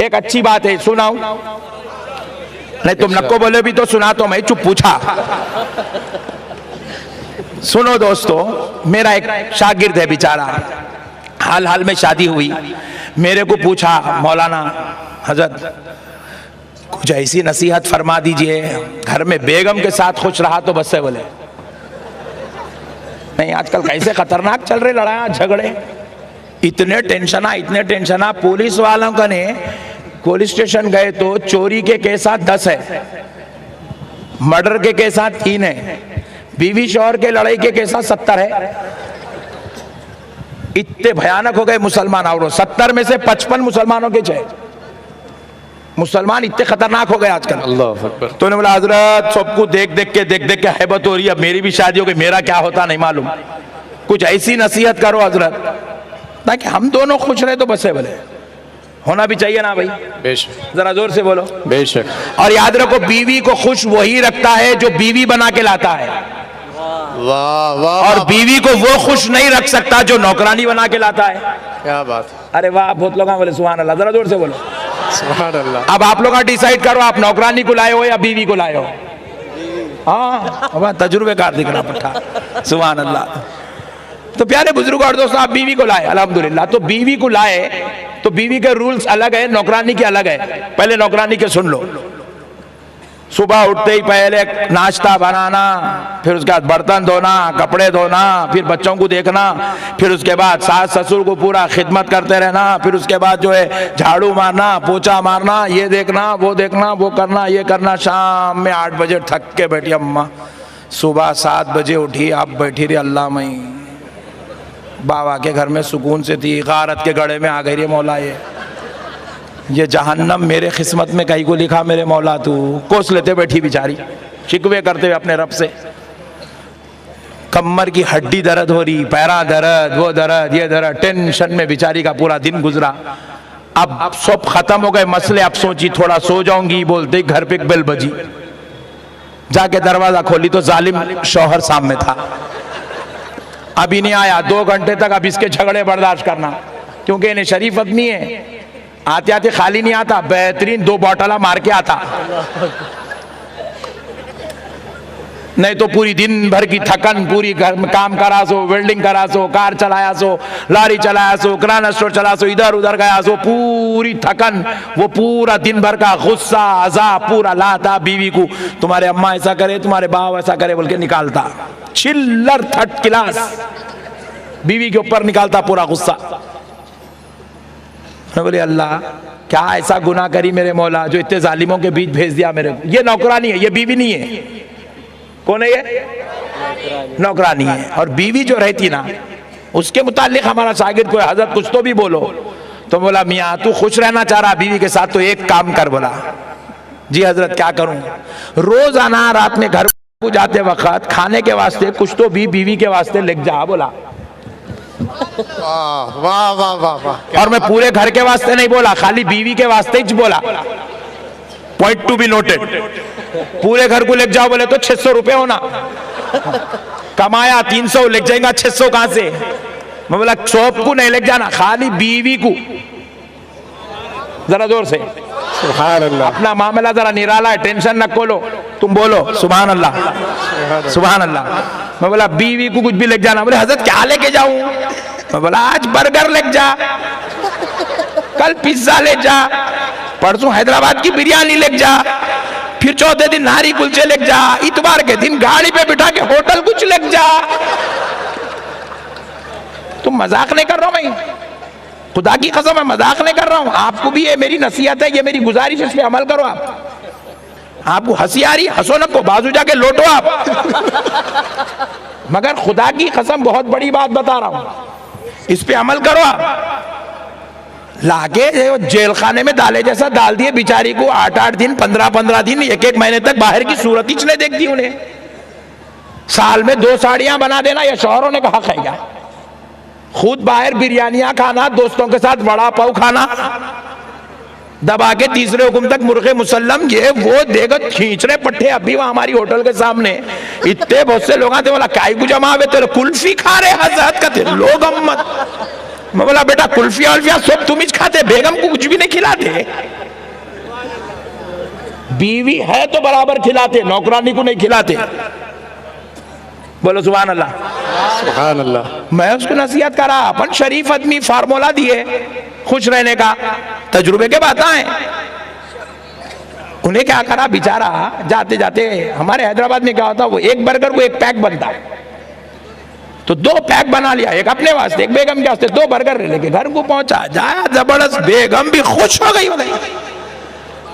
एक अच्छी बात है, सुनाऊं? नहीं तुम नको बोले भी तो सुना, तो मैं चुप पूछा। सुनो दोस्तों, मेरा एक शागिर्द है बेचारा, हाल में शादी हुई, मेरे को पूछा मौलाना हजरत कुछ ऐसी नसीहत फरमा दीजिए, घर में बेगम के साथ खुश रहा तो बस से। बोले नहीं, आजकल कैसे खतरनाक चल रहे लड़ाई झगड़े, इतने टेंशन। पुलिस वालों का ने पुलिस स्टेशन गए तो चोरी के केसात 10 है, मर्डर के केसात 3 है, बीवी शौहर के लड़ाई के केसात 70 है। इतने भयानक हो गए मुसलमान। और 70 में से 55 मुसलमानों के चाहे मुसलमान इतने खतरनाक हो गए आजकल। अल्लाह अकबर। तो बोला हजरत सबको देख देख के हैबत हो रही है, अब मेरी भी शादी हो गई, मेरा क्या होता नहीं मालूम, कुछ ऐसी नसीहत करो हजरत ताकि हम दोनों खुश रहे तो बस है। बोले होना भी चाहिए ना भाई, बेशक, जरा जोर से बोलो। बेशक। और याद रखो, बीवी को खुश वही रखता है जो बीवी बना के लाता है, वाह वाह। और बीवी को वो खुश नहीं रख सकता जो नौकरानी बना के लाता है। क्या बात। अरे वाह, बहुत लोग बोले सुभान अल्लाह, जरा जोर से बोलो सुभान अल्लाह। अब आप लोग डिसाइड करो, आप नौकरानी को लाए हो या बीवी को लाए हो। हाँ, तजुर्बेकार दिख रहा पट्टा। सुभान अल्लाह। तो प्यारे बुजुर्ग और दोस्तों, आप बीवी को लाए अल्हम्दुलिल्लाह। तो बीवी को लाए तो बीवी के रूल्स अलग है, नौकरानी के अलग है। पहले नौकरानी के सुन लो। सुबह उठते ही पहले नाश्ता बनाना, फिर उसके बाद बर्तन धोना, कपड़े धोना, फिर बच्चों को देखना, फिर उसके बाद सास ससुर को पूरा खिदमत करते रहना, फिर उसके बाद जो है झाड़ू मारना, पोछा मारना, ये देखना, वो देखना, वो करना, ये करना। शाम में 8 बजे थक के बैठी अम्मा, सुबह 7 बजे उठी, आप बैठी रही अल्लाह मई, बाबा के घर में सुकून से थी, गारत के गड़े में आ गई रे मौला, ये जहन्नम मेरे किस्मत में कहीं को लिखा मेरे मौला तू। कोस लेते बैठी बेचारी, शिकवे करते हुए अपने रब से, कमर की हड्डी दर्द हो रही, पैरा दर्द, वो दर्द, ये दर्द, टेंशन में बेचारी का पूरा दिन गुजरा। अब सब खत्म हो गए मसले, अब सोची थोड़ा सो जाऊंगी, बोलते घर पे एक बेल बजी, जाके दरवाजा खोली तो जालिम शौहर सामने था, अभी नहीं आया। 2 घंटे तक अब इसके झगड़े बर्दाश्त करना, क्योंकि इन्हें शरीफ आदमी है, आते आते खाली नहीं आता, बेहतरीन 2 बॉटला मार के आता, नहीं तो पूरी दिन भर की थकन, पूरी घर में काम करा सो, वेल्डिंग करा सो, कार चलाया सो, लारी चलाया सो, किराना स्टोर चला सो, इधर उधर गया सो, पूरी थकन, वो पूरा दिन भर का गुस्सा अज़ाब पूरा लाता बीवी को। तुम्हारे अम्मा ऐसा करे, तुम्हारे बाप ऐसा करे बोल के निकालता, चिल्लर 3rd क्लास बीवी के ऊपर निकालता पूरा गुस्सा। बोले अल्लाह क्या ऐसा गुनाह करी मेरे मौला जो इतने जालिमों के बीच भेज दिया मेरे को। ये नौकरानी है, ये बीवी नहीं है। कौन है ये? नौकरानी है। और बीवी जो रहती ना, उसके मुतालिक हमारा शागिर्द को हजरत कुछ तो भी बोलो, तो बोला मियाँ तू खुश रहना चाह रहा बीवी के साथ, तो एक काम कर। बोला जी हजरत क्या करूं? रोजाना रात में घर को जाते वक्त खाने के वास्ते कुछ तो भी बीवी के वास्ते लेके जा। बोला वाह वाह वाह वाह वाह। और मैं पूरे घर के वास्ते नहीं बोला, खाली बीवी के वास्ते ही बोला। Point to be noted. पूरे घर को लेके जाओ बोले तो 600 रुपए होना, कमाया 300 लेके जाएगा, 600 कहां से? मैं बोला शॉप को नहीं लेके जाना, खाली बीवी को। जरा जोर से सुभान अल्लाह। अपना मामला जरा निराला है, टेंशन न खोलो, तुम बोलो सुभान अल्लाह सुभान अल्लाह। मैं बोला बीवी को कुछ भी लेके जाना। बोले हजरत क्या लेके जाऊं? मैं बोला आज बर्गर लेके जा, कल पिज्जा ले जा, परसों हैदराबाद की बिरयानी लेके जा, फिर चौथे दिन नारी कुलचे लेके जा, इतवार के दिन गाड़ी पे बिठा के होटल कुछ लेके जा। तुम मजाक नहीं कर रहा हूं, मैं खुदा की कसम मैं मजाक नहीं कर रहा हूं। आपको भी ये मेरी नसीहत है, ये मेरी गुजारिश, इस पे अमल करो। आपको हंसी आ रही, हंसो न को, बाजू जाके लौटो आप। मगर खुदा की कसम बहुत बड़ी बात बता रहा हूं, इस पे अमल करो आप। लाके जेल खाने में डाले जैसा डाल दिए बिचारी को, 8-8 दिन, 15-15 दिन, 1-1 महीने तक बाहर की सूरत ही नहीं देखती उन्हें। साल में 2 साड़ियां बना देना यह शौहरों ने कहा खाएगा। खुद बाहर बिरयानियां खाना, दोस्तों के साथ वड़ा पाव खाना, दबा के तीसरे हुक्म तक मुर्गे मुसल्लम, ये वो देगा खींच रहे पट्टे। अभी वहां हमारी होटल के सामने इतने बहुत से लोग आते, बोला काय को जमा हुए तेरे कुल्फी खा रहे हजरत का, तेरे लोग अम्मत मैं बोला बेटा कुल्फिया उल्फिया सब तुम ही खाते, बेगम को कुछ भी नहीं खिलाते? बीवी है तो बराबर खिलाते, नौकरानी को नहीं खिलाते। बोलो सुभान अल्लाह। सुभान अल्लाह। मैं उसको नसीहत करा, अपन शरीफ आदमी फार्मूला दिए खुश रहने का, तजुर्बे के बात आए। उन्हें क्या करा बेचारा, जाते जाते हमारे हैदराबाद में क्या होता, वो एक बर्गर को एक पैक बनता, तो 2 पैक बना लिया, एक अपने वास्ते एक बेगम के वास्ते, 2 बर्गर लेके घर को पहुंचा, जाया जबरदस्त, बेगम भी खुश हो गई।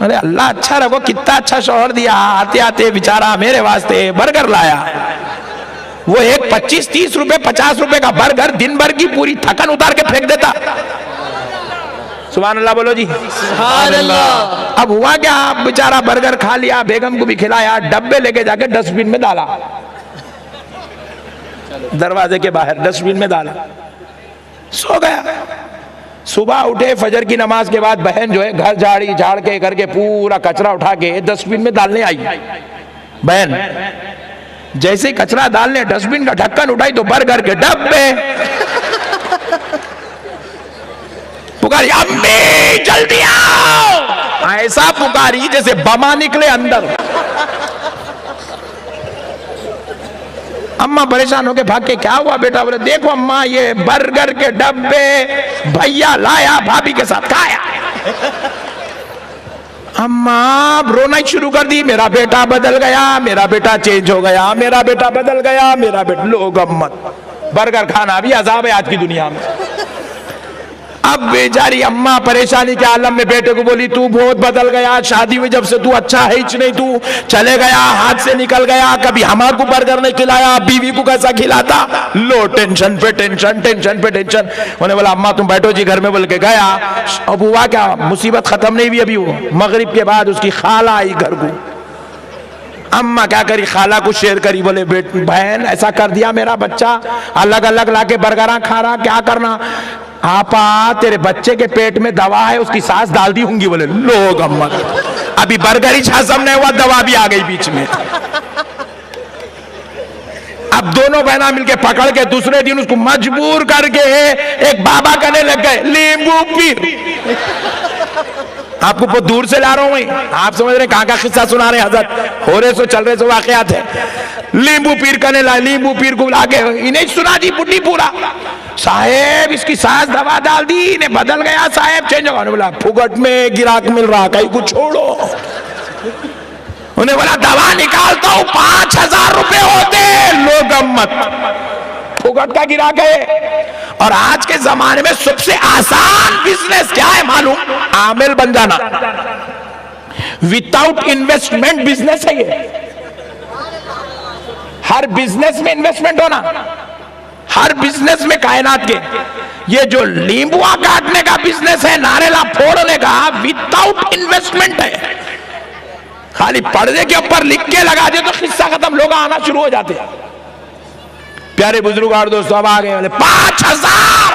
अरे अल्लाह अच्छा रखो, कितना अच्छा शौहर दिया, आते आते बेचारा मेरे वास्ते बर्गर लाया। वो एक 25-30 रुपए 50 रुपए का बर्गर दिन भर की पूरी थकन उतार के फेंक देता। सुभान अल्लाह बोलो जी। सुभान अल्लाह। अब हुआ क्या, बेचारा बर्गर खा लिया, बेगम को भी खिलाया, डब्बे लेके जाके डस्टबिन में डाला, दरवाजे के बाहर डस्टबिन में डाला, सो गया। सुबह उठे फजर की नमाज के बाद बहन जो है घर झाड़ी झाड़ के करके पूरा कचरा उठा के डस्टबिन में डालने आई। बहन जैसे ही कचरा डालने डस्टबिन का ढक्कन उठाई तो बर्गर के डब्बे, पुकारी अम्मी जल्दी आओ, ऐसा पुकारी जैसे बमा निकले अंदर। अम्मा परेशान होके भाग के, क्या हुआ बेटा? बोले देखो अम्मा ये बर्गर के डब्बे भैया लाया, भाभी के साथ खाया। अम्मा रोना ही शुरू कर दी, मेरा बेटा बदल गया, मेरा बेटा चेंज हो गया, मेरा बेटा बदल गया, मेरा बेटा। लोग अम्मत, बर्गर खाना भी अजाब है आज की दुनिया में। अब बेचारी अम्मा परेशानी के आलम में बेटे को बोली, तू बहुत बदल गया, शादी में जब से तू अच्छा है ही नहीं, तू चले गया, हाथ से निकल गया, कभी हमारे बर्गर नहीं खिलाया, बीवी को कैसा खिलाता। लो टेंशन पे टेंशन, टेंशन पे टेंशन। उन्हें बोला अम्मा तुम बैठो जी घर में, बोल के गया। अब हुआ क्या, मुसीबत खत्म नहीं हुई अभी, वो मगरिब के बाद उसकी खाला आई घर को। अम्मा क्या करी, खाला को शेयर करी, बोले बहन ऐसा कर दिया मेरा बच्चा, अलग अलग लाके बर्गर खा रहा, क्या करना? आपा तेरे बच्चे के पेट में दवा है, उसकी सांस डाल दी होंगी। बोले लोग अम्मा, अभी बर्गर ही हजम नहीं हुआ, दवा भी आ गई बीच में। अब दोनों बहना मिलके पकड़ के दूसरे दिन उसको मजबूर करके एक बाबा कहने लग गए, नींबू पीर। आपको बहुत दूर से ला रहा हूं मैं, आप समझ रहे कहां का किस्सा सुना रहे हजरत, हो रहे सो चल रहे सो वाकयात है। नींबू पीर करने ला, नींबू पीर को लाके इन्हें सुना दी बुढ़ी पूरा, साहेब इसकी सांस दवा डाल दी, इन्हें बदल गया साहेब, चेंज हो गया। बोला फुगट में गिराक मिल रहा, कहीं को छोड़ो। उन्हें बोला दवा निकालता हूं, 5000 रुपए होते। लोग अम्मत, फुगट का गिराक है। और आज के जमाने में सबसे आसान बिजनेस क्या है मालूम? आमिल बन जाना, विदाउट इन्वेस्टमेंट बिजनेस है ये। हर बिजनेस में इन्वेस्टमेंट होना, हर बिजनेस में कायनात के। ये जो नींबुआ काटने का बिजनेस है, नारेला फोड़ने का, विदाउट इन्वेस्टमेंट है। खाली पर्दे के ऊपर लिख के लगा दे तो किस्सा खत्म, लोग आना शुरू हो जाते हैं। प्यारे बुजुर्ग और दोस्तों अब आ गए, बोले 5000।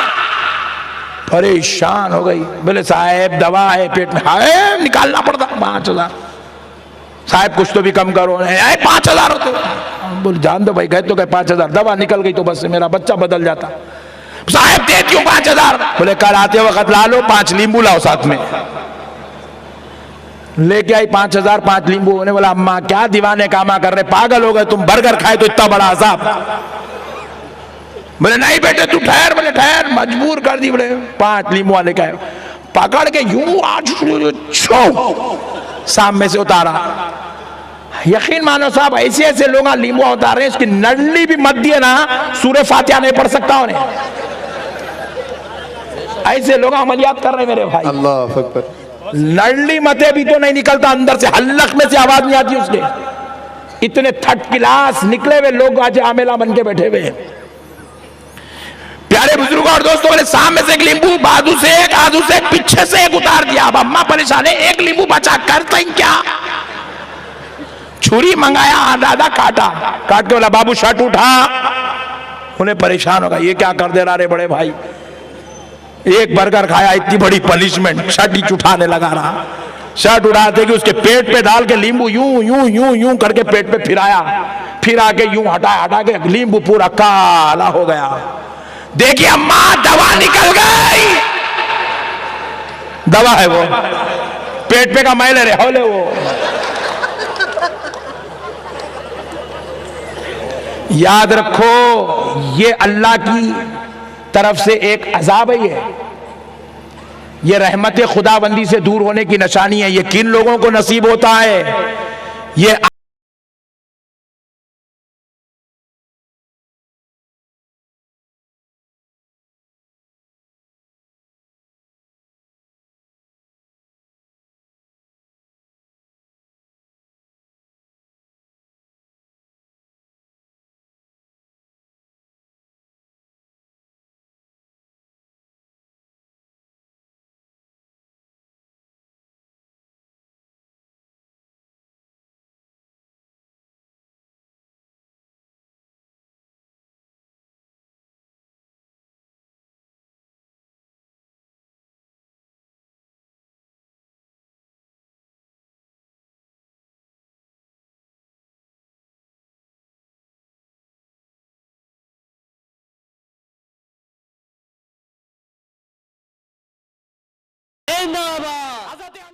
परेशान हो गई, बोले साहब दवा है पेट में, हाय निकालना पड़ता 5000। साहब कुछ तो भी कम करो, 5000 होते। बोले जान दो भाई, गए तो गए 5000, दवा निकल गई तो बस मेरा बच्चा बदल जाता। साहब देती हूँ 5000। बोले कल आते वक्त ला लो, 5 नींबू लाओ साथ में। लेके आई 5000, 5 नींबू। उन्हें बोला अम्मा क्या दीवाने कामा कर रहे, पागल हो गए तुम, बर्गर खाए तो इतना बड़ा अजाब। बोले नहीं बेटे तू ठहर। बोले ठहर, मजबूर कर दी। बोले 5 नींबू वाले का पकड़ के यूं आज सामने से उतारा। यकीन मानो साहब, ऐसे ऐसे लोग नींबू उतार रहे हैं, इसकी नडली भी मत दिए ना, सूरह फातिहा नहीं पढ़ सकता उन्हें। ऐसे लोग अमलियात कर रहे मेरे भाई। अल्लाह अकबर। नडली मते भी तो नहीं निकलता अंदर से, हल्लक में से आवाज नहीं आती उसके। इतने थर्ड क्लास निकले हुए लोग आज आमेला बन के बैठे हुए हैं। प्यारे बुजुर्ग और दोस्तों, बोले सामने से एक नींबू, बाजू से एक, आजू से एक, पीछे से एक उतार दिया। अब अम्मा परेशान है, एक नींबू बचा, करते ही क्या? छुरी मंगाया, आधा आधा काटा, काट के बोला बाबू शर्ट उठा। उन्हें परेशान होगा, ये क्या कर दे रहा रे बड़े भाई, एक बर्गर खाया इतनी बड़ी पनिशमेंट, शर्ट ही उठाने लगा रहा। शर्ट उड़ाते कि उसके पेट पे डाल के नींबू यूं यूं यूं यूं करके पेट पे फिराया, फिर आके यूं हटा के नींबू पूरा काला हो गया। देखिए अम्मा दवा निकल गई, दवा है वो, पेट पे का मैल है हौले वो। याद रखो ये अल्लाह की तरफ से एक अजाब है, ये रहमत खुदाबंदी से दूर होने की निशानी है। ये किन लोगों को नसीब होता है? ये